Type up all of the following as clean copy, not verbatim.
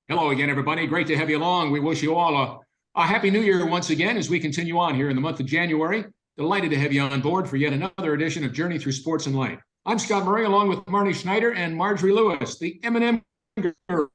Hello again, everybody. Great to have you along. We wish you all a happy new year once again as we continue on here in the month of January. Delighted to have you on board for yet another edition of Journey Through Sports and Life. I'm Scott Murray, along with Marnie Schneider and Marjorie Lewis, the M&M girls.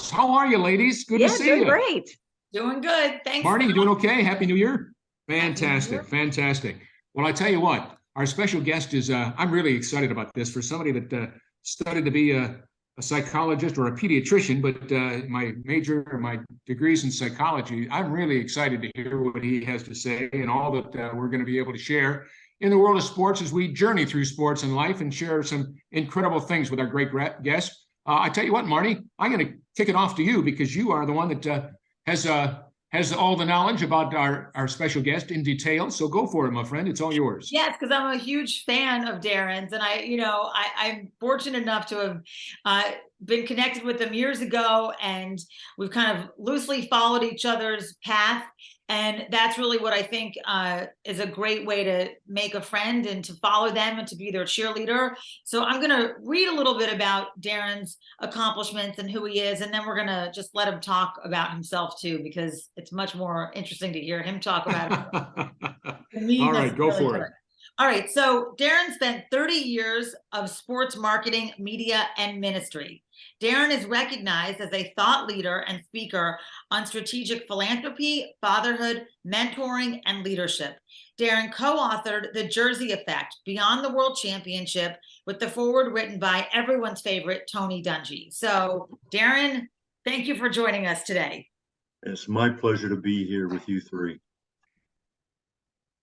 How are you, ladies? Good to see doing you. Great. Doing good. Thanks. Marnie, you doing okay? Happy New Year. Fantastic. New Year. Fantastic. Well, I tell you what, our special guest is, I'm really excited about this for somebody that studied to be a psychologist or a pediatrician, but my degrees in psychology. I'm really excited to hear what he has to say and all that we're going to be able to share in the world of sports as we journey through sports and life and share some incredible things with our great guest. I tell you what, Marnie, I'm going to kick it off to you because you are the one that has all the knowledge about our special guest in detail. So go for it, my friend. It's all yours. Yes, because I'm a huge fan of Darrin's, and I'm fortunate enough to have been connected with him years ago, and we've kind of loosely followed each other's path. And that's really what I think is a great way to make a friend and to follow them and to be their cheerleader. So I'm going to read a little bit about Darrin's accomplishments and who he is, and then we're going to just let him talk about himself too, because it's much more interesting to hear him talk about it. All right, go for it. All right, so Darrin spent 30 years of sports marketing, media, and ministry. Darrin is recognized as a thought leader and speaker on strategic philanthropy, fatherhood, mentoring, and leadership. Darrin co-authored The Jersey Effect, Beyond the World Championship, with the foreword written by everyone's favorite, Tony Dungy. So, Darrin, thank you for joining us today. It's my pleasure to be here with you three.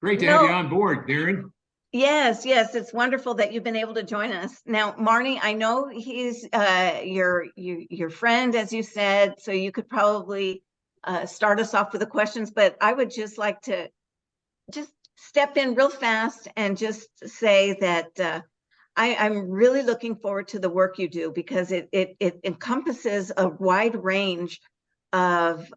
Great to have you on board, Darrin. Yes, it's wonderful that you've been able to join us. Now, Marnie, I know he's your friend, as you said, so you could probably start us off with the questions, but I would just like to just step in real fast and just say that I'm really looking forward to the work you do, because it encompasses a wide range of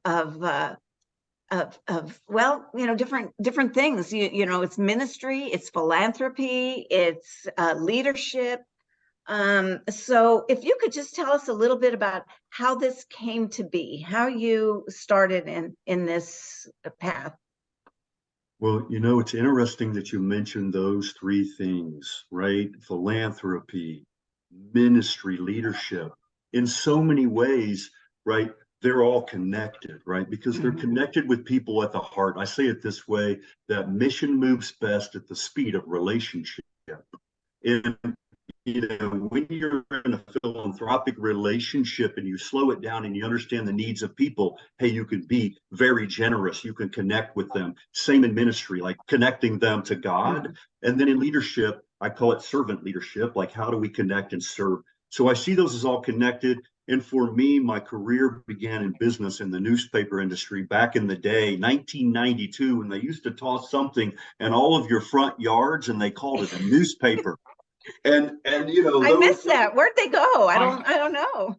different things. It's ministry, it's philanthropy, it's leadership. So if you could just tell us a little bit about how this came to be, how you started in this path. Well, it's interesting that you mentioned those three things, right? Philanthropy, ministry, leadership. In so many ways, right? They're all connected, right? Because they're connected with people at the heart. I say it this way, that mission moves best at the speed of relationship. And, when you're in a philanthropic relationship and you slow it down and you understand the needs of people, hey, you can be very generous. You can connect with them. Same in ministry, like connecting them to God. And then in leadership, I call it servant leadership. Like, how do we connect and serve? So I see those as all connected. And for me, my career began in business in the newspaper industry back in the day, 1992, when they used to toss something in all of your front yards and they called it a newspaper. And I missed that. Where'd they go? I don't know.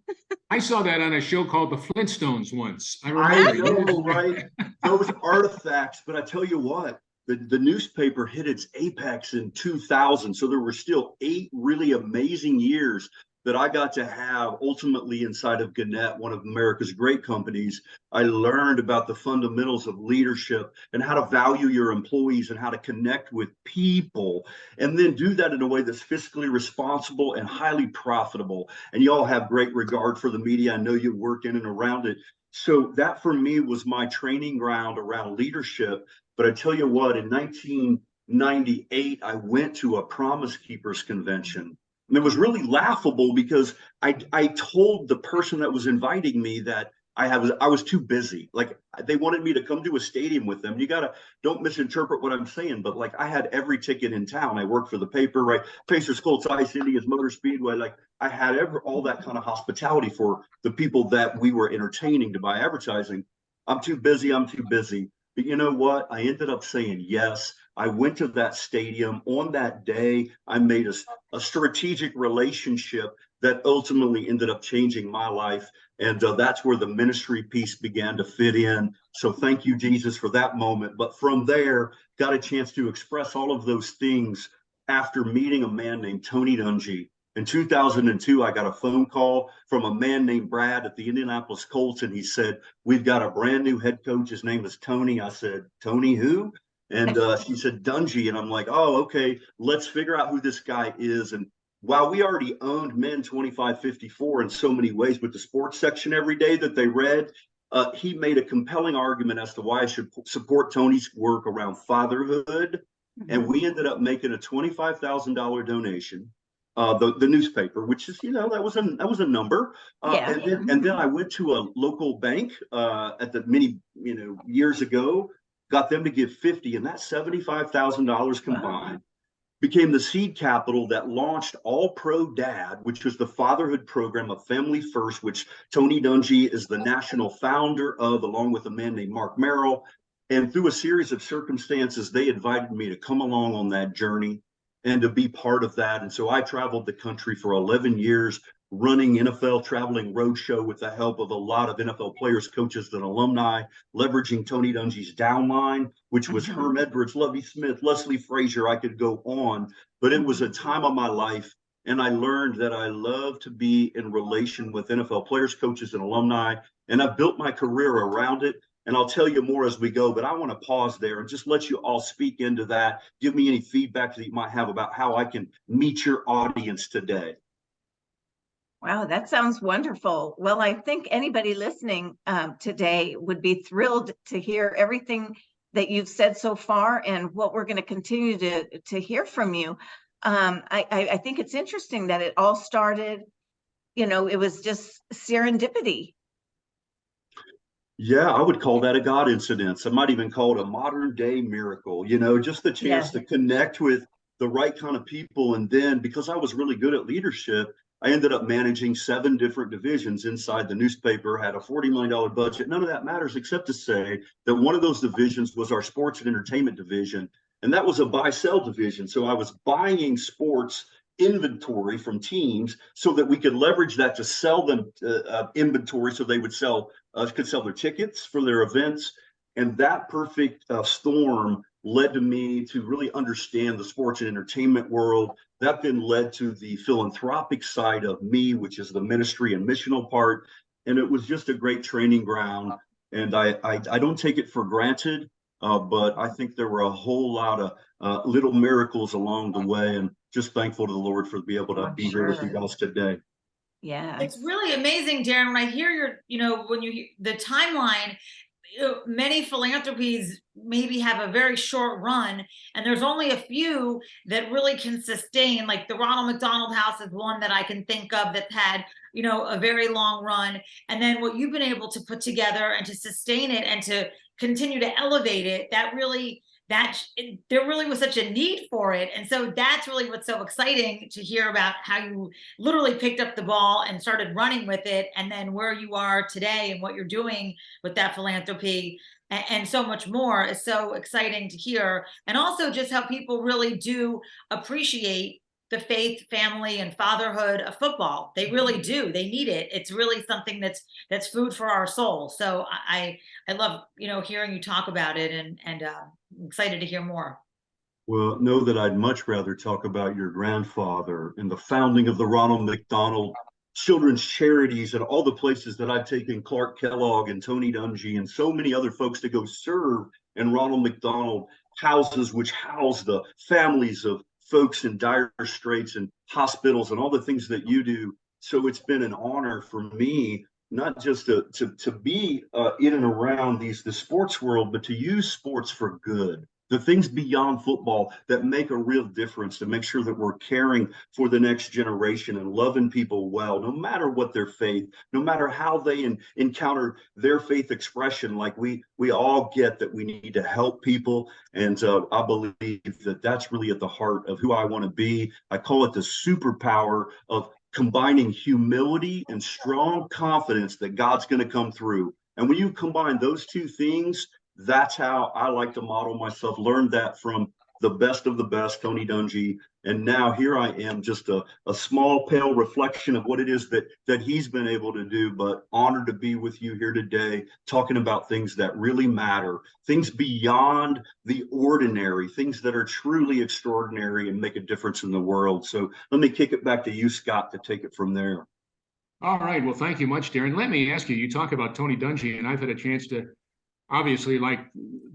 I saw that on a show called The Flintstones once. I know, right? Those artifacts. But I tell you what, the newspaper hit its apex in 2000. So there were still 8 really amazing years that I got to have ultimately inside of Gannett, one of America's great companies. I learned about the fundamentals of leadership and how to value your employees and how to connect with people, and then do that in a way that's fiscally responsible and highly profitable. And you all have great regard for the media. I know you work in and around it. So that for me was my training ground around leadership. But I tell you what, in 1998, I went to a Promise Keepers convention. And it was really laughable because I told the person that was inviting me that I was too busy. Like, they wanted me to come to a stadium with them. Don't misinterpret what I'm saying, but like, I had every ticket in town. I worked for the paper, right? Pacers, Colts, Ice, Indians, Motor Speedway. Like, I had all that kind of hospitality for the people that we were entertaining to buy advertising. I'm too busy. But you know what? I ended up saying yes. I went to that stadium on that day. I made a strategic relationship that ultimately ended up changing my life. And that's where the ministry piece began to fit in. So thank you, Jesus, for that moment. But from there, got a chance to express all of those things after meeting a man named Tony Dungy In 2002, I got a phone call from a man named Brad at the Indianapolis Colts, and he said, "We've got a brand new head coach. His name is Tony." I said, "Tony who?" And she said, "Dungy." And I'm like, "Oh, okay, let's figure out who this guy is." And while we already owned Men 2554 in so many ways with the sports section every day that they read, he made a compelling argument as to why I should support Tony's work around fatherhood. And we ended up making a $25,000 donation. The newspaper, which is, that was a number. Yeah. And then I went to a local bank at the many, years ago, got them to give 50, and that $75,000 combined became the seed capital that launched All Pro Dad, which was the fatherhood program of Family First, which Tony Dungy is the national founder of, along with a man named Mark Merrill. And through a series of circumstances, they invited me to come along on that journey and to be part of that. And so I traveled the country for 11 years, running NFL traveling roadshow with the help of a lot of NFL players, coaches, and alumni, leveraging Tony Dungy's downline, which was Herm Edwards, Lovie Smith, Leslie Frazier. I could go on, but it was a time of my life. And I learned that I love to be in relation with NFL players, coaches, and alumni. And I built my career around it. And I'll tell you more as we go, but I want to pause there and just let you all speak into that. Give me any feedback that you might have about how I can meet your audience today. Wow, that sounds wonderful. Well, I think anybody listening today would be thrilled to hear everything that you've said so far and what we're going to continue to hear from you. I think it's interesting that it all started, it was just serendipity. Yeah, I would call that a God incident. I might even call it a modern day miracle, just the chance to connect with the right kind of people. And then because I was really good at leadership, I ended up managing 7 different divisions inside the newspaper, had a $40 million budget. None of that matters except to say that one of those divisions was our sports and entertainment division. And that was a buy-sell division. So I was buying sports inventory from teams so that we could leverage that to sell them inventory so they would could sell their tickets for their events. And that perfect storm led to me to really understand the sports and entertainment world. That then led to the philanthropic side of me, which is the ministry and missional part. And it was just a great training ground. And I don't take it for granted, but I think there were a whole lot of little miracles along the way. And just thankful to the Lord for being able to be here with you guys today. Yeah. It's really amazing, Darrin, when I hear when you hear the timeline, many philanthropies maybe have a very short run, and there's only a few that really can sustain. Like the Ronald McDonald House is one that I can think of that had, a very long run. And then what you've been able to put together and to sustain it and to continue to elevate it, there really was such a need for it. And so that's really what's so exciting to hear about, how you literally picked up the ball and started running with it, and then where you are today and what you're doing with that philanthropy and so much more is so exciting to hear. And also just how people really do appreciate the faith, family, and fatherhood of football. They really do. They need it. It's really something that's food for our soul. So I love, hearing you talk about it, and I'm excited to hear more. Well, know that I'd much rather talk about your grandfather and the founding of the Ronald McDonald Children's Charities and all the places that I've taken Clark Kellogg and Tony Dungy and so many other folks to go serve in Ronald McDonald houses, which house the families of folks in dire straits and hospitals and all the things that you do. So it's been an honor for me, not just to be in and around the sports world, but to use sports for good. The things beyond football that make a real difference, to make sure that we're caring for the next generation and loving people well, no matter what their faith, no matter how they encounter their faith expression. Like we all get that we need to help people. And I believe that that's really at the heart of who I want to be. I call it the superpower of combining humility and strong confidence that God's going to come through. And when you combine those two things, that's how I like to model myself. Learned that from the best of the best, Tony Dungy. And now here I am, just a small, pale reflection of what it is that he's been able to do, but honored to be with you here today, talking about things that really matter, things beyond the ordinary, things that are truly extraordinary and make a difference in the world. So let me kick it back to you, Scott, to take it from there. All right. Well, thank you much, Darrin. Let me ask you, you talk about Tony Dungy, and I've had a chance to, obviously, like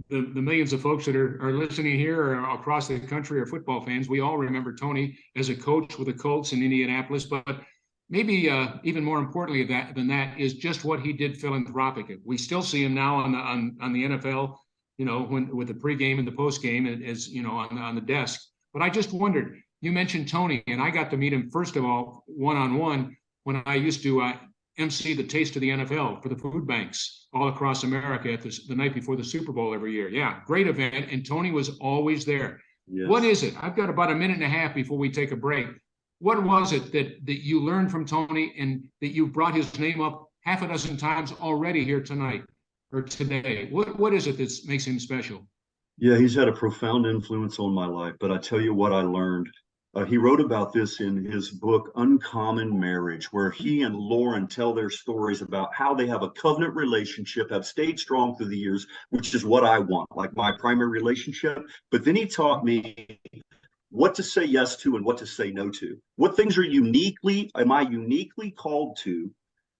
the millions of folks that are listening here or across the country are football fans. We all remember Tony as a coach with the Colts in Indianapolis, but maybe even more importantly than that is just what he did philanthropically. We still see him now on the NFL, you know, with the pregame and the postgame, as you know, on the desk. But I just wondered, you mentioned Tony, and I got to meet him first of all one-on-one when I used to emcee the Taste of the NFL for the food banks all across America at the night before the Super Bowl every year. Yeah, great event, and Tony was always there. Yes. What is it? I've got about a minute and a half before we take a break. What was it that you learned from Tony and that you brought his name up half a dozen times already here tonight or today? What is it that makes him special? Yeah, he's had a profound influence on my life, but I tell you what I learned. He wrote about this in his book, Uncommon Marriage, where he and Lauren tell their stories about how they have a covenant relationship, have stayed strong through the years, which is what I want, like my primary relationship. But then he taught me what to say yes to and what to say no to. What things am I uniquely called to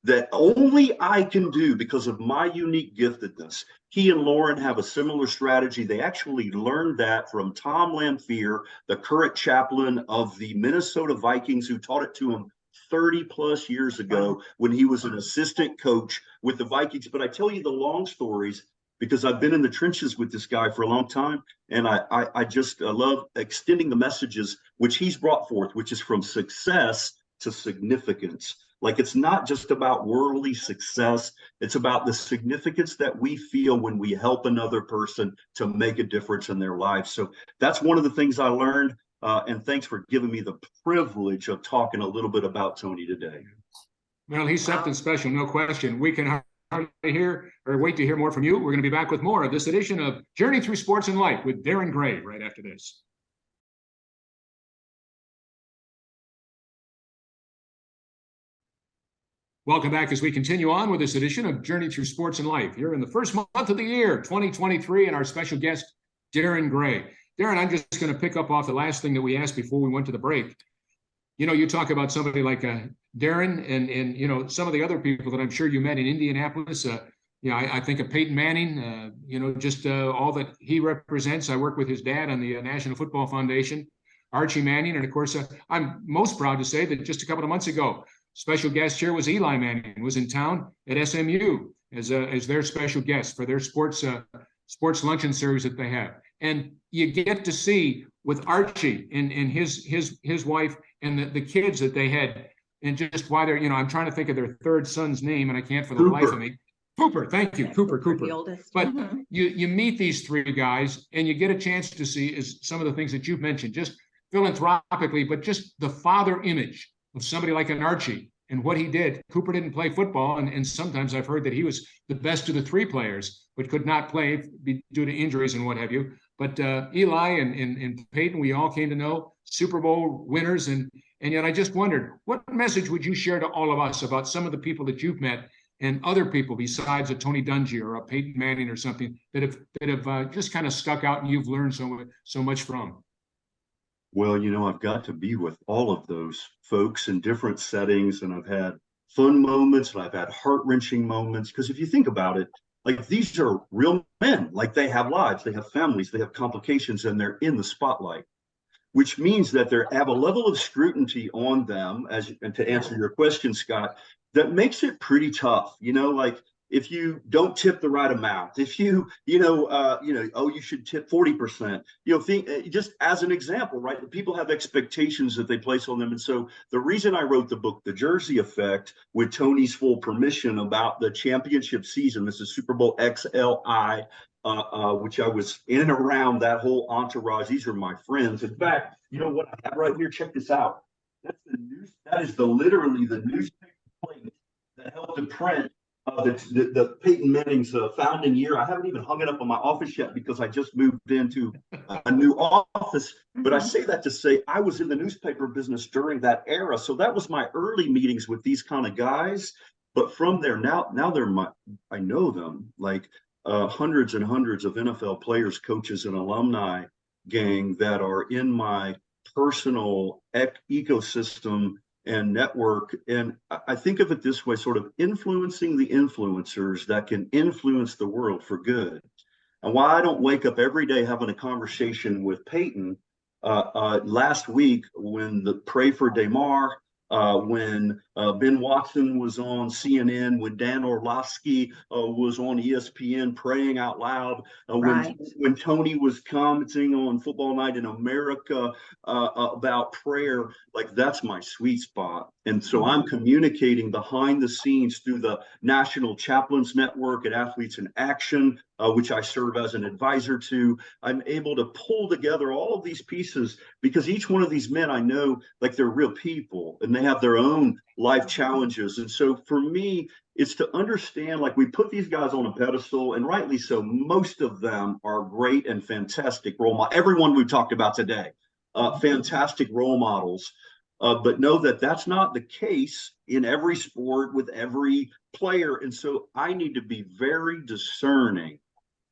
that only I can do because of my unique giftedness. He and Lauren have a similar strategy. They actually learned that from Tom Lamphere, the current chaplain of the Minnesota Vikings, who taught it to him 30 plus years ago when he was an assistant coach with the Vikings. But I tell you the long stories because I've been in the trenches with this guy for a long time. And I just love extending the messages which he's brought forth, which is from success to significance. Like, it's not just about worldly success. It's about the significance that we feel when we help another person to make a difference in their life. So that's one of the things I learned. And thanks for giving me the privilege of talking a little bit about Tony today. Well, he's something special, no question. We can hardly hear or wait to hear more from you. We're going to be back with more of this edition of Journey Through Sports and Life with Darrin Gray right after this. Welcome back as we continue on with this edition of Journey Through Sports and Life here in the first month of the year, 2023, and our special guest, Darrin Gray. Darrin, I'm just going to pick up off the last thing that we asked before we went to the break. You know, you talk about somebody like Darrin and you know, some of the other people that I'm sure you met in Indianapolis. You know, I think of Peyton Manning, you know, just all that he represents. I work with his dad on the National Football Foundation, Archie Manning. And of course, I'm most proud to say that just a couple of months ago, special guest here was Eli Manning, was in town at SMU as their special guest for their sports luncheon series that they have. And you get to see with Archie and his wife and the kids that they had, and just why they're, you know, I'm trying to think of their third son's name and I can't for the life of me. Cooper, thank you, Cooper. The oldest. But you meet these three guys and you get a chance to see is some of the things that you've mentioned, just philanthropically, but just the father image of somebody like an Archie and what he did. Cooper didn't play football, and sometimes I've heard that he was the best of the three players, but could not play due to injuries and what have you. But Eli and Peyton, we all came to know, Super Bowl winners, and yet I just wondered, what message would you share to all of us about some of the people that you've met and other people besides a Tony Dungy or a Peyton Manning or something that have just kind of stuck out and you've learned so much from? Well, you know, I've got to be with all of those folks in different settings, and I've had fun moments and I've had heart-wrenching moments. Because if you think about it, like, these are real men, like, they have lives, they have families, they have complications, and they're in the spotlight, which means that they have a level of scrutiny on them, and to answer your question, Scott, that makes it pretty tough. You know, like, if you don't tip the right amount, if you should tip 40%, just as an example, right? People have expectations that they place on them. And so the reason I wrote the book, The Jersey Effect, with Tony's full permission about the championship season, this is Super Bowl XLI, which I was in and around that whole entourage. These are my friends. In fact, you know what I have right here? Check this out. That's the news. That is literally the newspaper plate that helped to print The Peyton Manning's founding year. I haven't even hung it up on my office yet because I just moved into a new office. But I say that to say I was in the newspaper business during that era. So that was my early meetings with these kind of guys. But from there, now I know them, like hundreds and hundreds of NFL players, coaches, and alumni gang that are in my personal ecosystem and network. And I think of it this way, sort of influencing the influencers that can influence the world for good. And why I don't wake up every day having a conversation with Peyton, last week when the Pray for Damar, when Ben Watson was on CNN, when Dan Orlovsky was on ESPN praying out loud, when Tony was commenting on Football Night in America about prayer, like that's my sweet spot. And so I'm communicating behind the scenes through the National Chaplains Network at Athletes in Action, which I serve as an advisor to. I'm able to pull together all of these pieces because each one of these men I know, like they're real people and they have their own life challenges. And so for me, it's to understand, like we put these guys on a pedestal, and rightly so. Most of them are great and fantastic role models. Everyone we've talked about today, fantastic role models. But know that that's not the case in every sport with every player. And so I need to be very discerning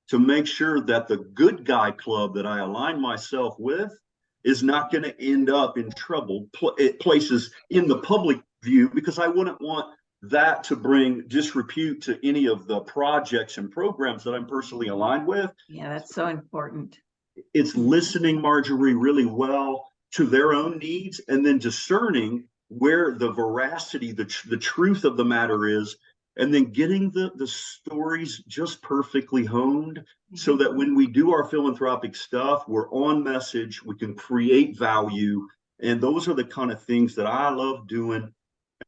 to make sure that the good guy club that I align myself with is not going to end up in troubled places in the public view, because I wouldn't want that to bring disrepute to any of the projects and programs that I'm personally aligned with. Yeah, that's so important. It's listening, Marjorie, really well to their own needs, and then discerning where the veracity, the truth of the matter is, and then getting the stories just perfectly honed so that when we do our philanthropic stuff, we're on message, we can create value. And those are the kind of things that I love doing.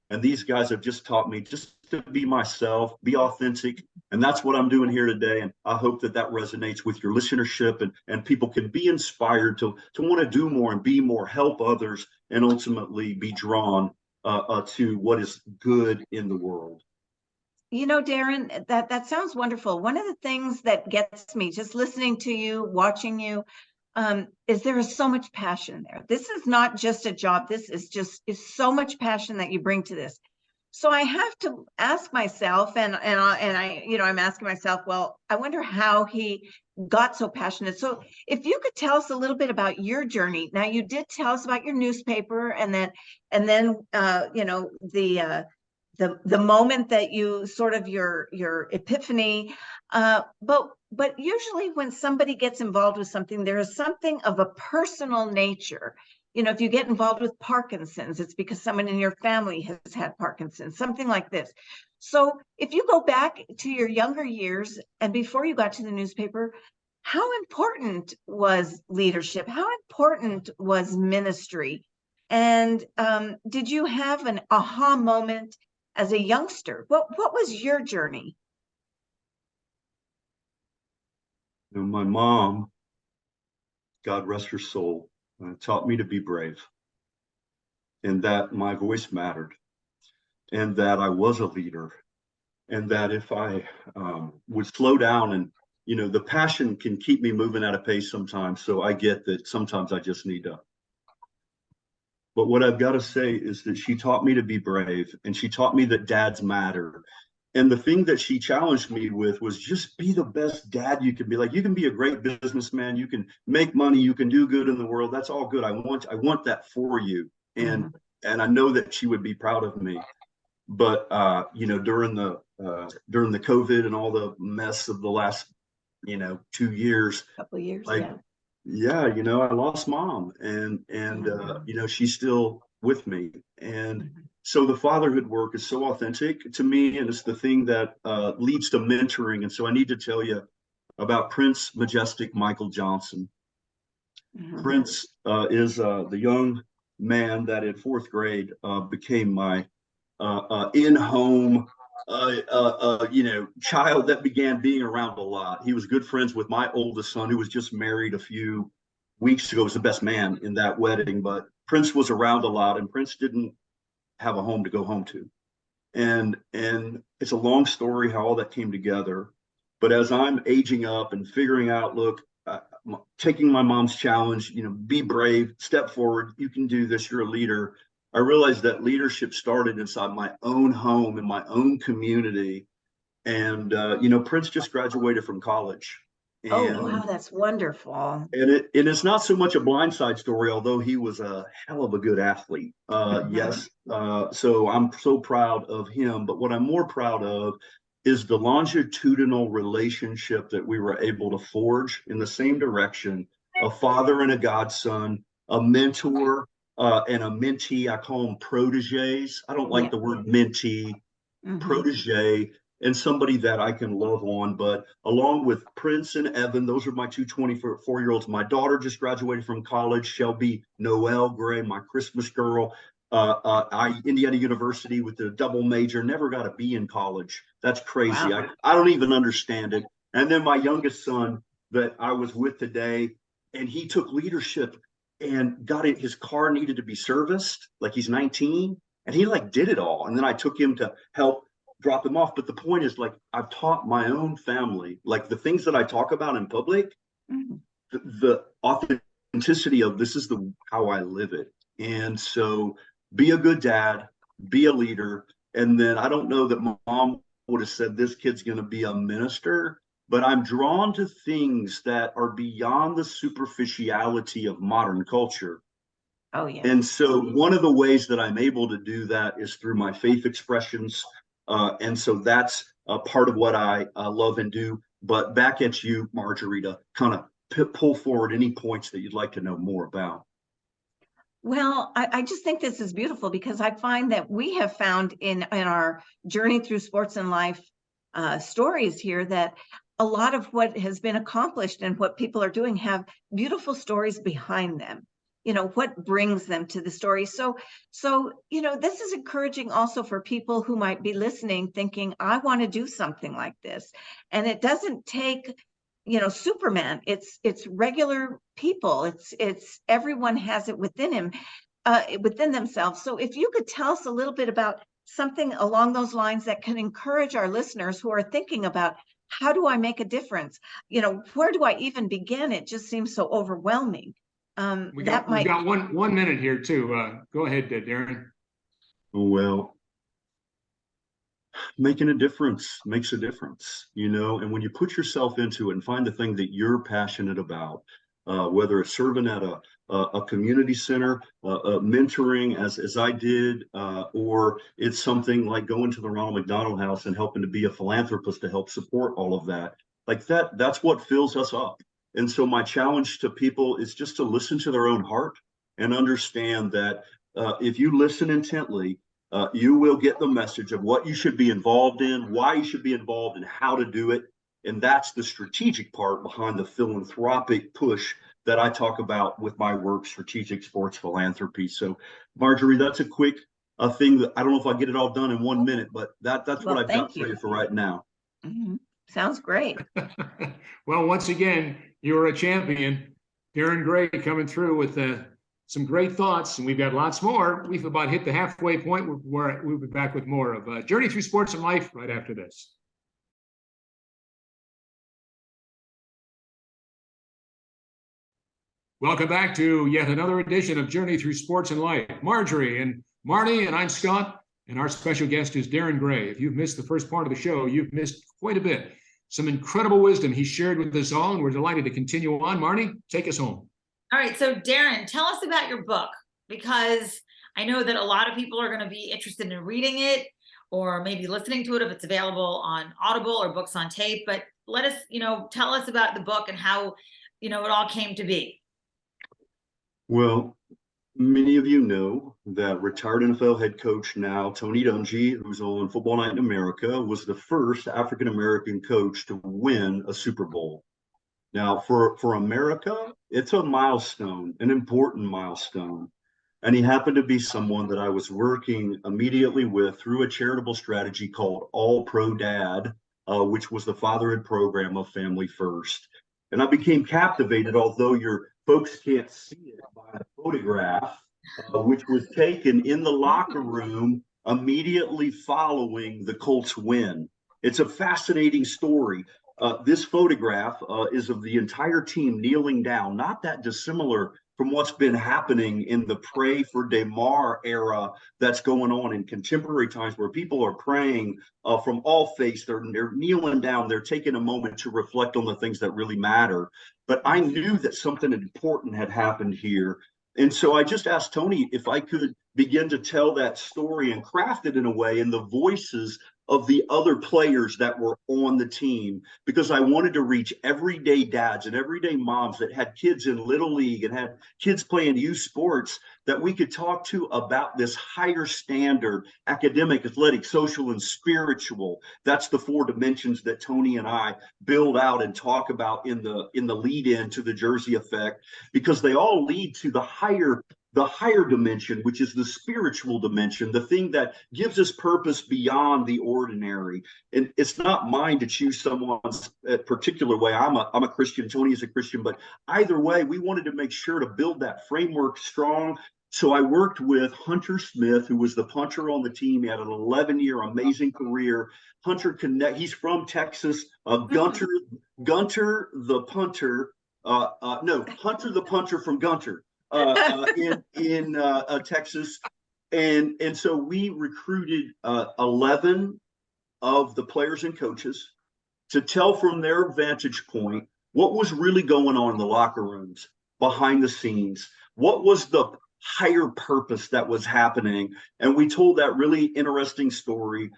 And these guys have just taught me just to be myself, be authentic. And that's what I'm doing here today. And I hope that that resonates with your listenership, and people can be inspired to want to do more and be more, help others, and ultimately be drawn to what is good in the world. You know, Darrin, that sounds wonderful. One of the things that gets me just listening to you, watching you, is there is so much passion there. This is not just a job. This is so much passion that you bring to this. So I have to ask myself, and I, you know, I'm asking myself, well, I wonder how he got so passionate. So if you could tell us a little bit about your journey. Now, you did tell us about your newspaper, and then you know, the moment that you sort of your epiphany, but usually when somebody gets involved with something, there is something of a personal nature. You know, if you get involved with Parkinson's, it's because someone in your family has had Parkinson's, something like this. So if you go back to your younger years and before you got to the newspaper, how important was leadership? How important was ministry? And did you have an aha moment as a youngster? What was your journey? You know, my mom, God rest her soul, taught me to be brave, and that my voice mattered, and that I was a leader, and that if I would slow down, and you know, the passion can keep me moving at a pace sometimes. So I get that sometimes I just need to. But what I've got to say is that she taught me to be brave, and she taught me that dads matter. And the thing that she challenged me with was just be the best dad you can be. Like, you can be a great businessman, you can make money, you can do good in the world. That's all good. I want that for you. And I know that she would be proud of me. But you know, during the COVID and all the mess of the last, you know, 2 years, Couple of years, like, yeah, you know, I lost mom, and you know, she's still with me. And so the fatherhood work is so authentic to me, and it's the thing that leads to mentoring. And so I need to tell you about Prince Majestic Michael Johnson. Prince is the young man that in 4th grade became my in-home you know, child that began being around a lot. He was good friends with my oldest son, who was just married a few weeks ago. Was the best man in that wedding, but Prince was around a lot, and Prince didn't have a home to go home to. And it's a long story how all that came together. But as I'm aging up and figuring out, look, taking my mom's challenge, be brave, step forward, you can do this, you're a leader. I realized that leadership started inside my own home, in my own community. And, Prince just graduated from college. Oh, And, wow, that's wonderful. and it's not so much a blindside story, although he was a hell of a good athlete. Yes. So I'm so proud of him. But what I'm more proud of is the longitudinal relationship that we were able to forge in the same direction, a father and a godson, a mentor and a mentee. I call them proteges. I don't like the word mentee, protege, and somebody that I can love on. But along with Prince and Evan, those are my two 24-year-olds. My daughter just graduated from college, Shelby Noel Gray, my Christmas girl. Indiana University with a double major, never got a B in college. That's crazy. Wow. I don't even understand it. And then my youngest son that I was with today, and he took leadership and got it. His car needed to be serviced. Like, he's 19 and he did it all. And then I took him to help drop him off. But the point is, I've taught my own family, the things that I talk about in public, the authenticity of this is how I live it. And so be a good dad, be a leader. And then I don't know that mom would have said this kid's going to be a minister, but I'm drawn to things that are beyond the superficiality of modern culture. Oh, yeah. And so one of the ways that I'm able to do that is through my faith expressions. And so that's a part of what I love and do. But back at you, Marjorie, to kind of pull forward any points that you'd like to know more about. Well, I just think this is beautiful, because I find that we have found in our journey through sports and life stories here that a lot of what has been accomplished and what people are doing have beautiful stories behind them. What brings them to the story. So, this is encouraging also for people who might be listening, thinking, I want to do something like this. And it doesn't take Superman. It's regular people. It's everyone has it within him, within themselves. So if you could tell us a little bit about something along those lines that can encourage our listeners who are thinking about, how do I make a difference? Where do I even begin? It just seems so overwhelming. We've got 1 minute here too. Go ahead, Darrin. Well, making a difference makes a difference, and when you put yourself into it and find the thing that you're passionate about, whether it's serving at a community center, mentoring as I did, or it's something like going to the Ronald McDonald House and helping to be a philanthropist to help support all of that. That's what fills us up. And so my challenge to people is just to listen to their own heart and understand that if you listen intently, you will get the message of what you should be involved in, why you should be involved, and how to do it. And that's the strategic part behind the philanthropic push that I talk about with my work, strategic sports philanthropy. So, Marjorie, that's a quick thing that I don't know if I get it all done in 1 minute, but that's what I've got for you for right now. Mm-hmm. Sounds great. Well, once again, you're a champion. Darrin Gray coming through with some great thoughts, and we've got lots more. We've about hit the halfway point where we'll be back with more of Journey Through Sports and Life right after this. Welcome back to yet another edition of Journey Through Sports and Life. Marjorie and Marnie, and I'm Scott, and our special guest is Darrin Gray. If you've missed the first part of the show, you've missed quite a bit. Some incredible wisdom he shared with us all, and we're delighted to continue on. Marnie, take us home. All right, so Darrin, tell us about your book, because I know that a lot of people are going to be interested in reading it or maybe listening to it if it's available on Audible or Books on Tape. But let us, tell us about the book and how, it all came to be. Well, many of you know that retired NFL head coach now, Tony Dungy, who's on Football Night in America, was the first African-American coach to win a Super Bowl. Now, for America, it's a milestone, an important milestone. And he happened to be someone that I was working immediately with through a charitable strategy called All Pro Dad, which was the fatherhood program of Family First. And I became captivated, although your folks can't see it, by a photograph, which was taken in the locker room immediately following the Colts win. It's a fascinating story. This photograph is of the entire team kneeling down, not that dissimilar from what's been happening in the Pray for Damar era that's going on in contemporary times, where people are praying from all faiths. They're kneeling down. They're taking a moment to reflect on the things that really matter. But I knew that something important had happened here. And so I just asked Tony if I could begin to tell that story and craft it in a way in the voices of the other players that were on the team, because I wanted to reach everyday dads and everyday moms that had kids in Little League and had kids playing youth sports, that we could talk to about this higher standard: academic, athletic, social, and spiritual. That's the 4 dimensions that Tony and I build out and talk about in the lead in to the Jersey Effect, because they all lead to the higher dimension, which is the spiritual dimension, the thing that gives us purpose beyond the ordinary. And it's not mine to choose someone's particular way. I'm a Christian, Tony is a Christian, but either way, we wanted to make sure to build that framework strong. So I worked with Hunter Smith, who was the punter on the team. He had an 11-year amazing career. Hunter he's from Texas. Hunter the punter from Gunter. In Texas, and so we recruited 11 of the players and coaches to tell from their vantage point what was really going on in the locker rooms, behind the scenes, what was the higher purpose that was happening. And we told that really interesting story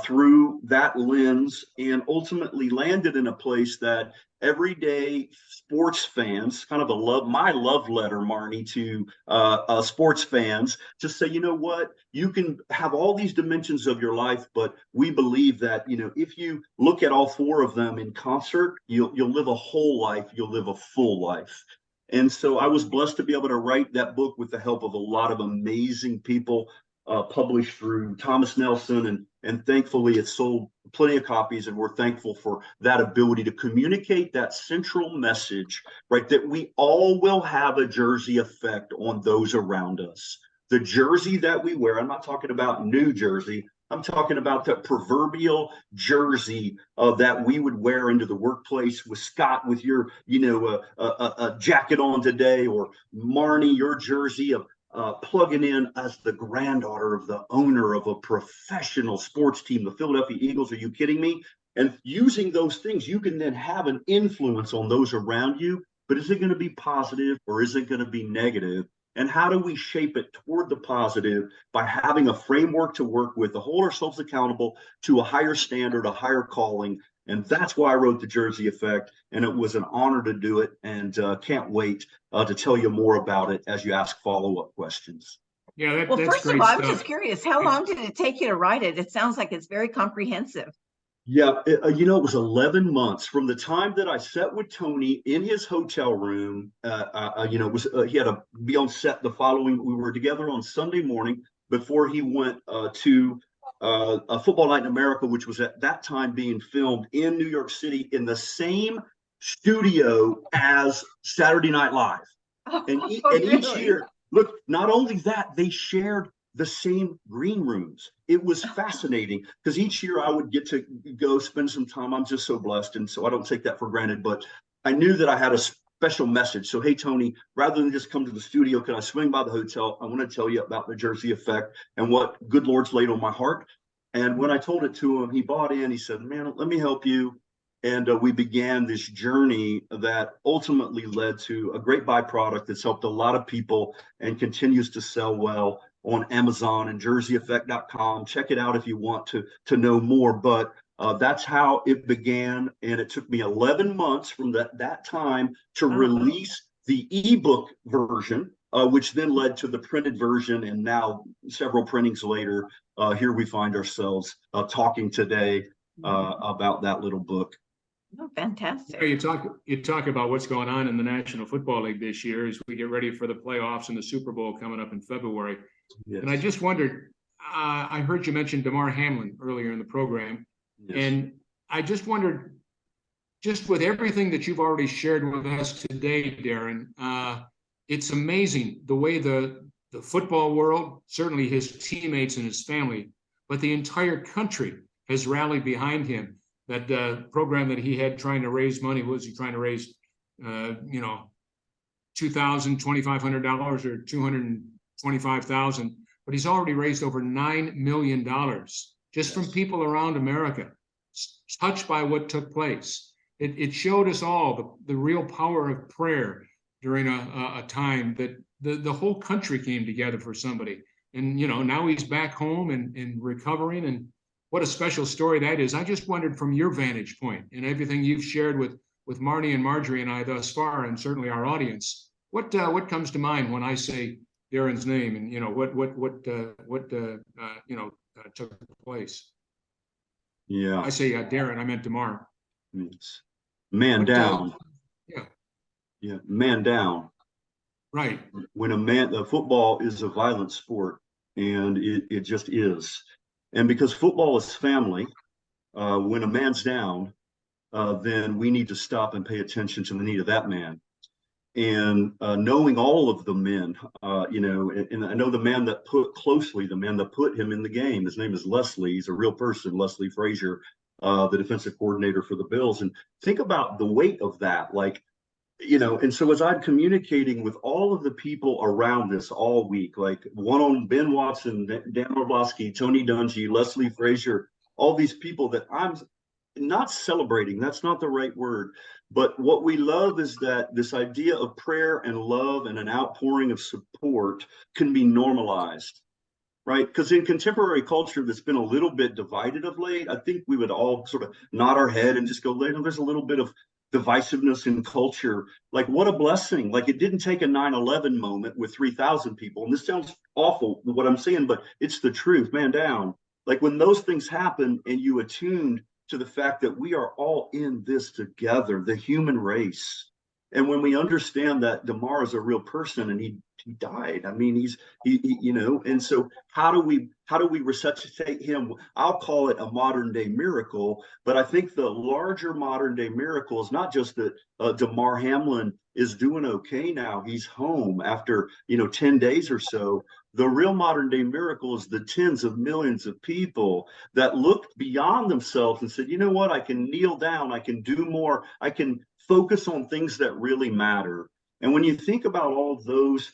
through that lens, and ultimately landed in a place that everyday sports fans, kind of my love letter, Marnie, to sports fans, to say, you know what, you can have all these dimensions of your life, but we believe that, if you look at all 4 of them in concert, you'll live a whole life, you'll live a full life. And so I was blessed to be able to write that book with the help of a lot of amazing people, published through Thomas Nelson, and thankfully it sold plenty of copies, and we're thankful for that ability to communicate that central message, right, that we all will have a Jersey effect on those around us. The jersey that we wear, I'm not talking about New Jersey, I'm talking about the proverbial jersey that we would wear into the workplace, with Scott with your, a jacket on today, or Marnie, your jersey of plugging in as the granddaughter of the owner of a professional sports team, the Philadelphia Eagles. Are you kidding me? And using those things, you can then have an influence on those around you. But is it going to be positive, or is it going to be negative? And how do we shape it toward the positive by having a framework to work with, to hold ourselves accountable to a higher standard, a higher calling? And that's why I wrote The Jersey Effect, and it was an honor to do it, and can't wait to tell you more about it as you ask follow-up questions. Yeah, well, that's first great of all, I stuff. was just curious, how long did it take you to write it? It sounds like it's very comprehensive. Yeah, it was 11 months from the time that I sat with Tony in his hotel room. It was he had to be on set the following. We were together on Sunday morning before he went to a Football Night in America, which was at that time being filmed in New York City in the same studio as Saturday Night Live. And Really? each year, look, not only that, they shared the same green rooms. It was fascinating, because each year I would get to go spend some time. I'm just so blessed, and so I don't take that for granted. But I knew that I had a special message. So, hey, Tony, rather than just come to the studio, can I swing by the hotel? I want to tell you about the Jersey Effect and what good Lord's laid on my heart. And when I told it to him, he bought in. He said, man, let me help you. And we began this journey that ultimately led to a great byproduct that's helped a lot of people and continues to sell well on Amazon and jerseyeffect.com. Check it out if you want to know more. But that's how it began. And it took me 11 months from that time to release the ebook version, which then led to the printed version. And now, several printings later, here we find ourselves talking today about that little book. Oh, fantastic. You talk about what's going on in the National Football League this year as we get ready for the playoffs and the Super Bowl coming up in February. Yes. And I just wondered, I heard you mention Damar Hamlin earlier in the program. Yes. And I just wondered, just with everything that you've already shared with us today, Darrin, it's amazing the way the the football world, certainly his teammates and his family, but the entire country has rallied behind him. That program that he had trying to raise money, what was he trying to raise? $2,000, $2,500 or $225,000, but he's already raised over $9 million just from people around America, touched by what took place. It showed us all the real power of prayer during a time that the whole country came together for somebody. And, now he's back home and recovering, and what a special story that is. I just wondered, from your vantage point and everything you've shared with Marnie and Marjorie and I thus far, and certainly our audience, what comes to mind when I say Darrin's name, and took place? Yeah. I say Darrin, I meant DeMar. It's man down. Yeah, man down. Right. When football is a violent sport, and it just is. And because football is family, when a man's down, then we need to stop and pay attention to the need of that man. And knowing all of the men, and I know the man that put him in the game. His name is Leslie. He's a real person, Leslie Frazier, the defensive coordinator for the Bills. And think about the weight of that, and so as I'm communicating with all of the people around this all week, like one-on Ben Watson, Dan Orlowski, Tony Dungy, Leslie Frazier, all these people that I'm not celebrating, that's not the right word, but what we love is that this idea of prayer and love and an outpouring of support can be normalized, right? Because in contemporary culture that's been a little bit divided of late, I think we would all sort of nod our head and just go, there's a little bit of divisiveness in culture. Like, what a blessing. Like, it didn't take a 9/11 moment with 3,000 people. And this sounds awful, what I'm saying, but it's the truth, man down. Like, when those things happen and you attuned to the fact that we are all in this together, the human race. And when we understand that DeMar is a real person and he died, I mean, and so how do we resuscitate him? I'll call it a modern day miracle, but I think the larger modern day miracle is not just that DeMar Hamlin is doing okay now. He's home after, 10 days or so. The real modern day miracle is the tens of millions of people that looked beyond themselves and said, you know what, I can kneel down, I can do more, I can focus on things that really matter. And when you think about all those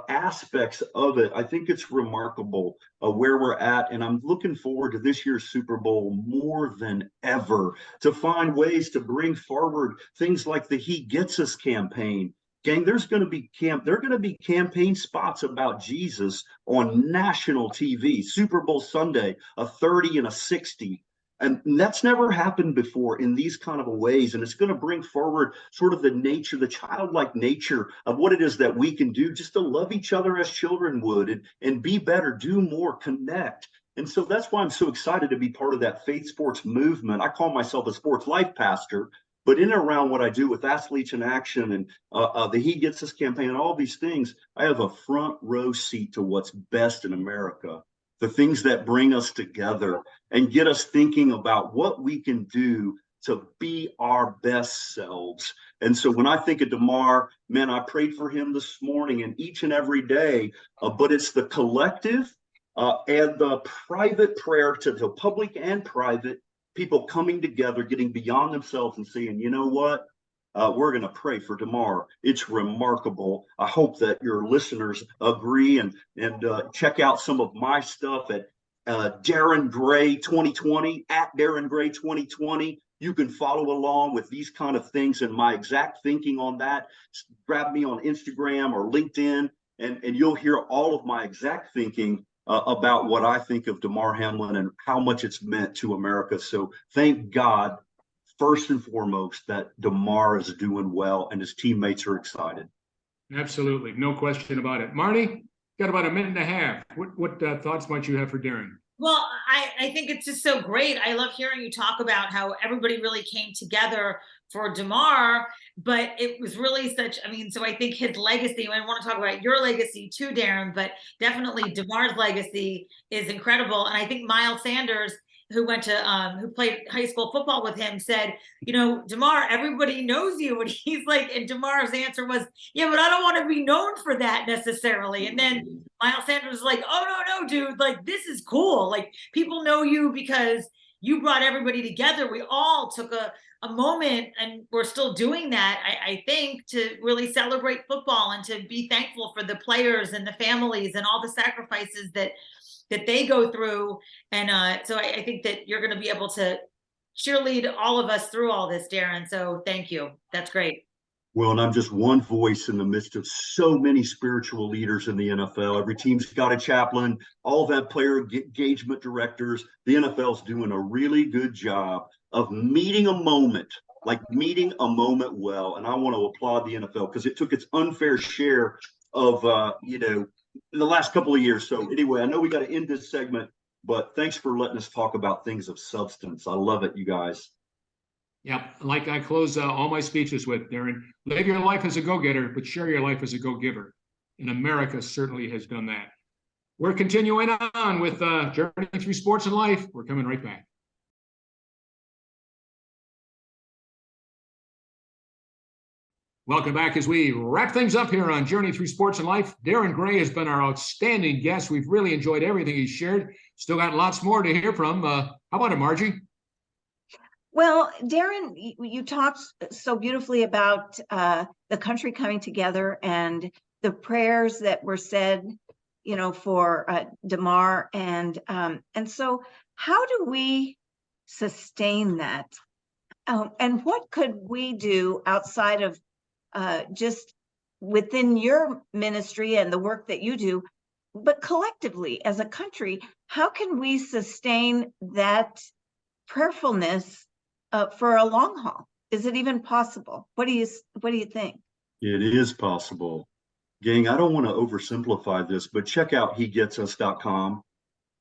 aspects of it, I think it's remarkable where we're at. And I'm looking forward to this year's Super Bowl more than ever to find ways to bring forward things like the He Gets Us campaign. Gang, there's going to be campaign spots about Jesus on national TV, Super Bowl Sunday, a 30 and a 60. And that's never happened before in these kind of ways. And it's going to bring forward sort of the childlike nature of what it is that we can do just to love each other as children would and be better, do more, connect. And so that's why I'm so excited to be part of that faith sports movement. I call myself a sports life pastor, but in and around what I do with Athletes in Action and the He Gets Us campaign and all these things, I have a front row seat to what's best in America. The things that bring us together and get us thinking about what we can do to be our best selves. And so when I think of DeMar, man, I prayed for him this morning and each and every day, but it's the collective and the private prayer to the public and private people coming together, getting beyond themselves and saying, you know what? We're going to pray for DeMar. It's remarkable. I hope that your listeners agree and check out some of my stuff at Darrin Gray 2020, at Darrin Gray 2020. You can follow along with these kind of things and my exact thinking on that. Grab me on Instagram or LinkedIn, and you'll hear all of my exact thinking about what I think of DeMar Hamlin and how much it's meant to America. So thank God, first and foremost, that DeMar is doing well and his teammates are excited. Absolutely. No question about it. Marnie, got about a minute and a half. What thoughts might you have for Darrin? Well, I think it's just so great. I love hearing you talk about how everybody really came together for DeMar, but it was really so I think his legacy, I want to talk about your legacy too, Darrin, but definitely DeMar's legacy is incredible. And I think Miles Sanders who played high school football with him said, you know, Damar, everybody knows you. And he's like, and Damar's answer was, yeah, but I don't want to be known for that necessarily. And then Miles Sanders was like, oh, no, dude, like, this is cool. Like, people know you because you brought everybody together. We all took a moment, and we're still doing that, I think, to really celebrate football and to be thankful for the players and the families and all the sacrifices that they go through. And so I think that you're going to be able to cheerlead all of us through all this, Darrin. So thank you. That's great. Well, and I'm just one voice in the midst of so many spiritual leaders in the NFL. Every team's got a chaplain, all that player engagement directors. The NFL's doing a really good job of meeting a moment well. And I want to applaud the NFL because it took its unfair share of, in the last couple of years. So anyway, I know we got to end this segment, but thanks for letting us talk about things of substance. I love it, you guys. Yeah, like I close all my speeches with, Darrin, live your life as a go-getter, but share your life as a go-giver. And America certainly has done that. We're continuing on with Journey Through Sports and Life. We're coming right back. Welcome back as we wrap things up here on Journey Through Sports and Life. Darrin Gray has been our outstanding guest. We've really enjoyed everything he's shared. Still got lots more to hear from. How about it, Margie? Well, Darrin, you talked so beautifully about the country coming together and the prayers that were said, for Damar, and so how do we sustain that? And what could we do outside of just within your ministry and the work that you do, but collectively as a country, how can we sustain that prayerfulness for a long haul? Is it even possible? What do you think? It is possible. Gang, I don't want to oversimplify this, but check out hegetsus.com.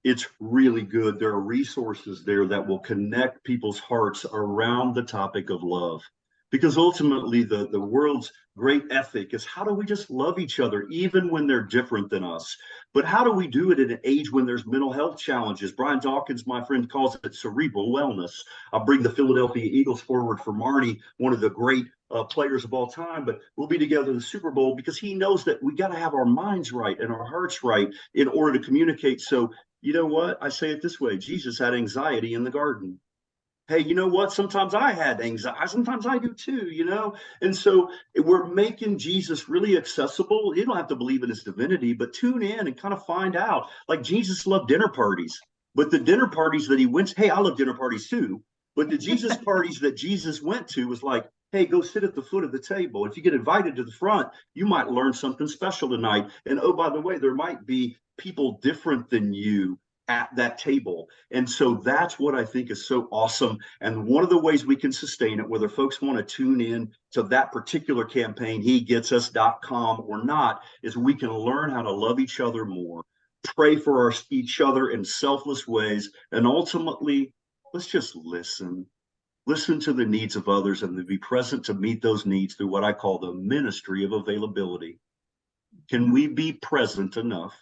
It's really good. There are resources there that will connect people's hearts around the topic of love. Because ultimately, the world's great ethic is how do we just love each other, even when they're different than us? But how do we do it at an age when there's mental health challenges? Brian Dawkins, my friend, calls it cerebral wellness. I'll bring the Philadelphia Eagles forward for Marnie, one of the great players of all time, but we'll be together in the Super Bowl because he knows that we got to have our minds right and our hearts right in order to communicate. So, you know what? I say it this way. Jesus had anxiety in the garden. Hey, you know what? Sometimes I had anxiety. Sometimes I do too, And so we're making Jesus really accessible. You don't have to believe in his divinity, but tune in and kind of find out. Like Jesus loved dinner parties, but the dinner parties that he went to, hey, I love dinner parties too. But the Jesus parties that Jesus went to was like, hey, go sit at the foot of the table. If you get invited to the front, you might learn something special tonight. And oh, by the way, there might be people different than you at that table. And so that's what I think is so awesome. And one of the ways we can sustain it, whether folks want to tune in to that particular campaign, hegetsus.com or not, is we can learn how to love each other more, pray for each other in selfless ways, and ultimately, let's just listen to the needs of others and to be present to meet those needs through what I call the ministry of availability. Can we be present enough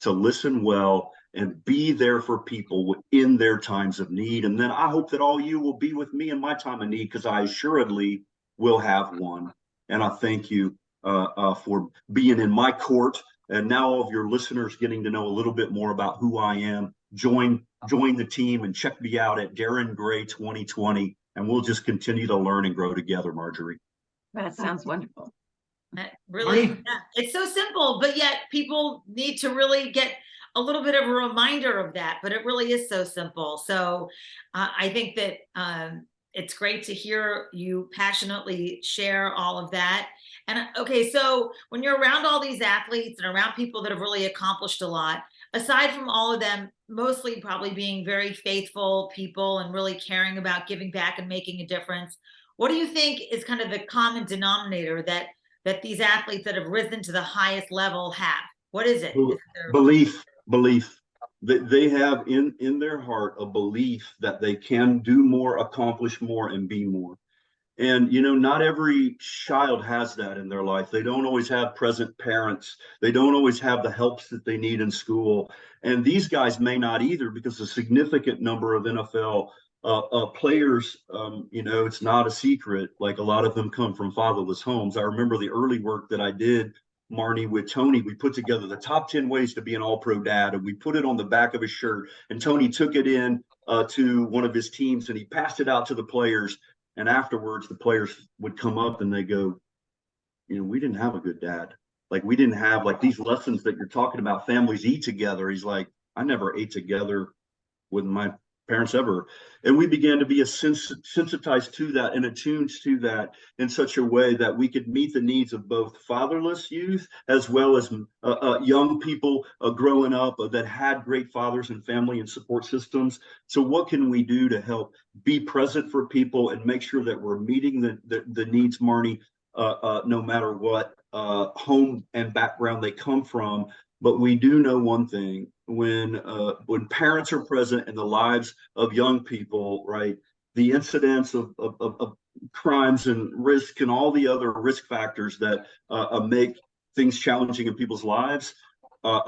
to listen well and be there for people in their times of need? And then I hope that all you will be with me in my time of need, because I assuredly will have one. And I thank you for being in my court. And now all of your listeners getting to know a little bit more about who I am. Join the team and check me out at Darrin Gray 2020. And we'll just continue to learn and grow together, Marjorie. That sounds wonderful. Really, Marnie? yeah, it's so simple, but yet people need to really get a little bit of a reminder of that, but it really is so simple. So I think that it's great to hear you passionately share all of that. And okay, so when you're around all these athletes and around people that have really accomplished a lot, aside from all of them mostly probably being very faithful people and really caring about giving back and making a difference, what do you think is kind of the common denominator that these athletes that have risen to the highest level have? What is it? Belief. That they have in their heart a belief that they can do more, accomplish more, and be more. And, not every child has that in their life. They don't always have present parents. They don't always have the helps that they need in school. And these guys may not either, because a significant number of NFL players, it's not a secret. Like, a lot of them come from fatherless homes. I remember the early work that I did, Marnie, with Tony. We put together the top 10 ways to be an all-pro dad, and we put it on the back of his shirt. And Tony took it in to one of his teams, and he passed it out to the players. And afterwards, the players would come up and they go, we didn't have a good dad. Like, we didn't have like these lessons that you're talking about. Families eat together. He's like, I never ate together with my parents ever. And we began to be sensitized to that and attuned to that in such a way that we could meet the needs of both fatherless youth as well as young people growing up that had great fathers and family and support systems. So what can we do to help be present for people and make sure that we're meeting the needs, Marnie, no matter what home and background they come from? But we do know one thing: when parents are present in the lives of young people, right, the incidence of crimes and risk and all the other risk factors that make things challenging in people's lives,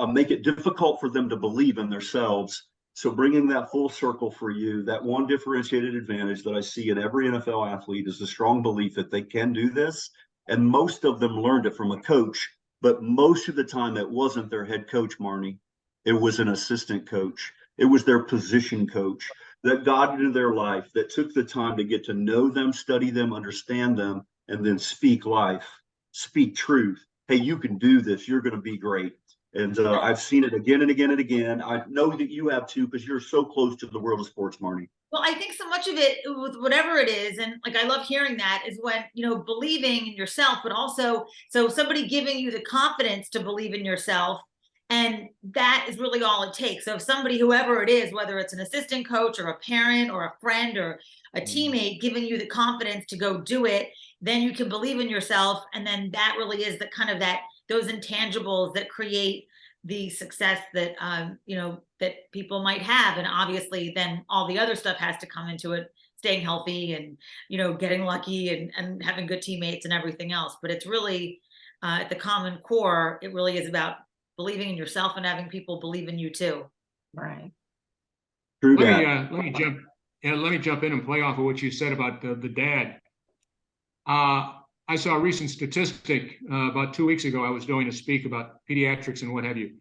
make it difficult for them to believe in themselves. So bringing that full circle for you, that one differentiated advantage that I see in every NFL athlete is the strong belief that they can do this. And most of them learned it from a coach. But most of the time, it wasn't their head coach, Marnie. It was an assistant coach. It was their position coach that got into their life, that took the time to get to know them, study them, understand them, and then speak life, speak truth. Hey, you can do this. You're going to be great. And I've seen it again and again and again. I know that you have too, because you're so close to the world of sports, Marnie. Well, I think so much of it, with whatever it is, and like I love hearing that, is when, believing in yourself, but also so somebody giving you the confidence to believe in yourself. And that is really all it takes. So if somebody, whoever it is, whether it's an assistant coach or a parent or a friend or a teammate, giving you the confidence to go do it, then you can believe in yourself. And then that really is the kind of those intangibles that create the success that that people might have. And obviously then all the other stuff has to come into it, staying healthy and getting lucky and having good teammates and everything else. But it's really at the common core, it really is about believing in yourself and having people believe in you too. Right. True. Let me jump in and play off of what you said about the dad. I saw a recent statistic about 2 weeks ago. I was doing a speak about pediatrics and what have you.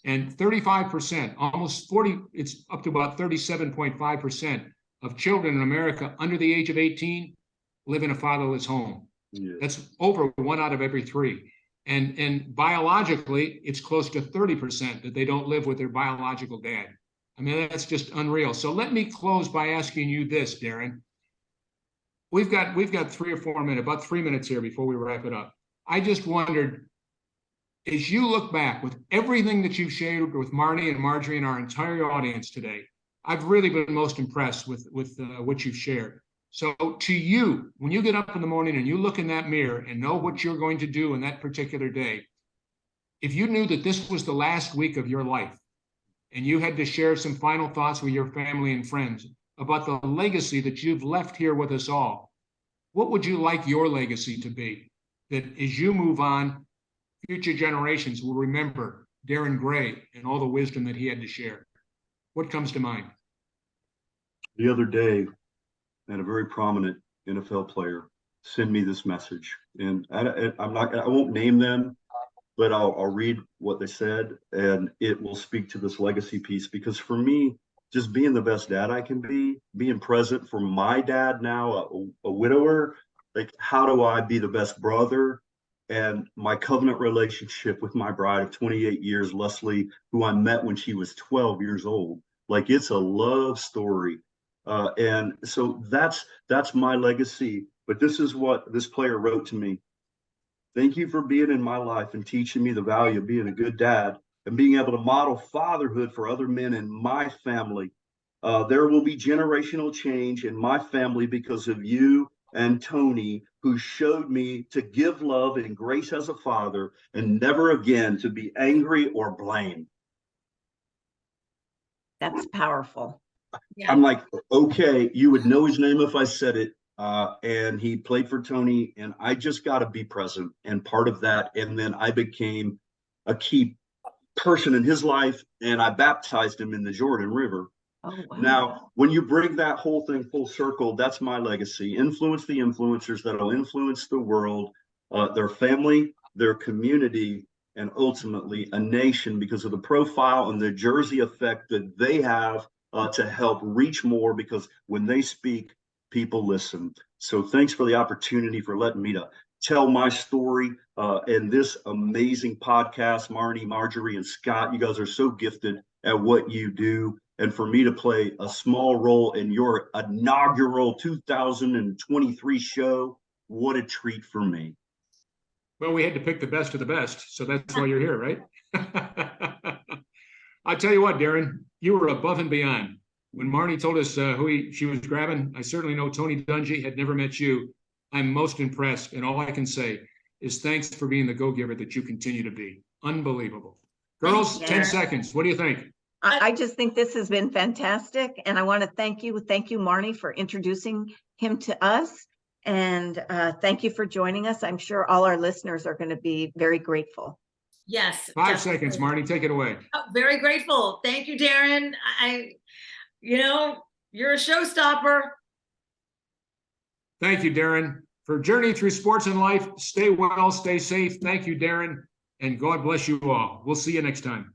And 35%, almost 40, it's up to about 37.5% of children in America under the age of 18 live in a fatherless home. Yeah. That's over 1 out of every 3. And biologically, it's close to 30% that they don't live with their biological dad. I mean, that's just unreal. So let me close by asking you this, Darrin. We've got 3 or 4 minutes, about 3 minutes here before we wrap it up. I just wondered, as you look back with everything that you've shared with Marnie and Marjorie and our entire audience today, I've really been most impressed with what you've shared. So to you, when you get up in the morning and you look in that mirror and know what you're going to do in that particular day, if you knew that this was the last week of your life and you had to share some final thoughts with your family and friends about the legacy that you've left here with us all, what would you like your legacy to be? That as you move on, future generations will remember Darrin Gray and all the wisdom that he had to share. What comes to mind? The other day, I had a very prominent NFL player send me this message, and I won't name them, but I'll read what they said, and it will speak to this legacy piece. Because for me, just being the best dad I can be, being present for my dad now, a widower, like, how do I be the best brother? And my covenant relationship with my bride of 28 years, Leslie, who I met when she was 12 years old. Like, it's a love story. And so that's my legacy. But this is what this player wrote to me. Thank you for being in my life and teaching me the value of being a good dad and being able to model fatherhood for other men in my family. There will be generational change in my family because of you and Tony, who showed me to give love and grace as a father and never again to be angry or blame. That's powerful. Yeah. I'm like, okay, you would know his name if I said it. and he played for Tony, and I just got to be present and part of that. And then I became a key person in his life, and I baptized him in the Jordan River. Oh, wow. Now, when you bring that whole thing full circle, that's my legacy. Influence the influencers that'll influence the world, their family, their community, and ultimately a nation, because of the profile and the jersey effect that they have to help reach more, because when they speak, people listen. So thanks for the opportunity for letting me to tell my story in this amazing podcast. Marnie, Marjorie, and Scott, you guys are so gifted at what you do. And for me to play a small role in your inaugural 2023 show, what a treat for me. Well, we had to pick the best of the best, so that's why you're here, right? I'll tell you what, Darrin, you were above and beyond. When Marnie told us who she was grabbing, I certainly know Tony Dungy, had never met you. I'm most impressed, and all I can say is thanks for being the go-giver that you continue to be. Unbelievable. Girls, 10 seconds. What do you think? I just think this has been fantastic, and I want to thank you, Marnie, for introducing him to us, and thank you for joining us. I'm sure all our listeners are going to be very grateful. Yes. 5 seconds, Marnie, take it away. Oh, very grateful. Thank you, Darrin. You're a showstopper. Thank you, Darrin. For journey through sports and life, stay well, stay safe. Thank you, Darrin, and God bless you all. We'll see you next time.